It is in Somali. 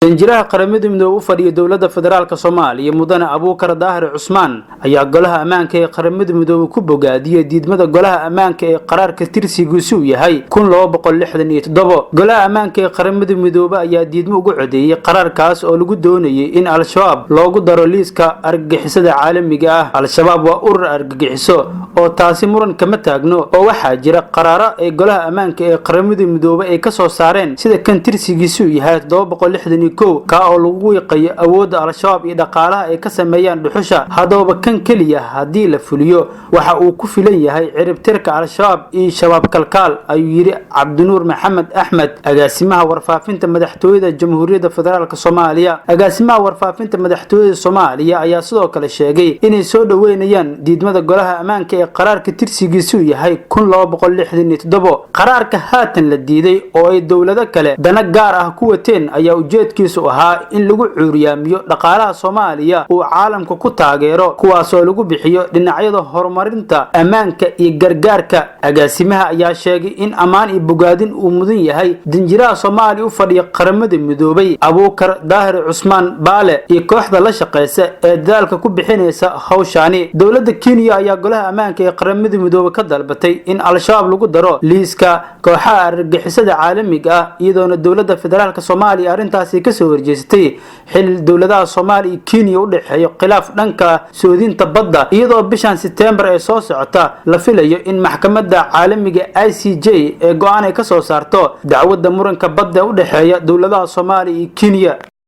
danjiraha qaramada midoobe u fadhiya dowladda federaalka Soomaaliya mudane Abuukar Daahir Cusmaan ayaa golaha ammaanka ee qaramada midoobe ku bogaadiyay diidmada golaha ammaanka ee qaraarka tirsigiisu yahay 1267 golaha ammaanka ee qaramada midoobe ayaa diidmo ugu codeeyay qaraarkaas oo lagu doonayay in al-shabaab loogu daro liiska argagixisada caalamiga ah. al-shabaab waa urur argagixiso oo taasi muran kama taagno oo waxaa jira qaraaro ay golaha ammaanka ee qaramada midoobe ay ka soo saareen sida kan tirsigiisu yahay 760 ka oo lagu wiiqay awoodda al-shabaab iyo dhaqaalaha ay ka sameeyaan dhuxusha hadaba kan kaliya hadii la fuliyo waxa uu ku filan yahay ciribtirka al-shabaab iyo shabaab kalkaal ayuu yiri Cabdinuur Maxamed Axmed agaasimaha warfaafinta madaxtooyada Jamhuuriyadda Federaalka Soomaaliya. agaasimaha warfaafinta madaxtooyada Soomaaliya ayaa sidoo kale sheegay inay soo dhaweynayaan diidmada golaha ammaanka ee qaraarka tirsigiisu yahay 1267 qaraarka haatan la diiday oo ay dawlado kale dana gaar ah ku wateen ayaa ujeedkiisu ahaa in lagu cuuriyaamiyo dhaqaalaha Soomaaliya oo caalamka ku taageero kuwaas oo lagu bixiyo dhinacyada horumarinta ammaanka iyo gargaarka. agaasimaha ayaa sheegay in amaan iyo bogaadin uu mudan yahay danjiraha Soomaaliya u fadhiya qaramada midoobay Abuukar Daahir Cusmaan Baale iyo kooxda la shaqeysa ee dadaalka ku bixinaysa hawshaani. dawladda Kenya ayaa golaha ammaanka ee qaramada midoobay ka dalbatay in al-shabaab lagu daro liiska kooxaha argagixisada caalamiga ah iyadoo dawladda federaalka Soomaaliya arintaasi ka soo horjeestay xil dawladaha Soomaaliya iyo Kenya u dhaxeeyo khilaaf dhanka soodinta badda iyadoo bishan September ay soo socota la filayo in maxkamadda caalamiga ICJ ee go'aan ay ka soo saarto dacwadda muranka badda u dhaxeeya dawladaha Soomaaliya iyo Kenya.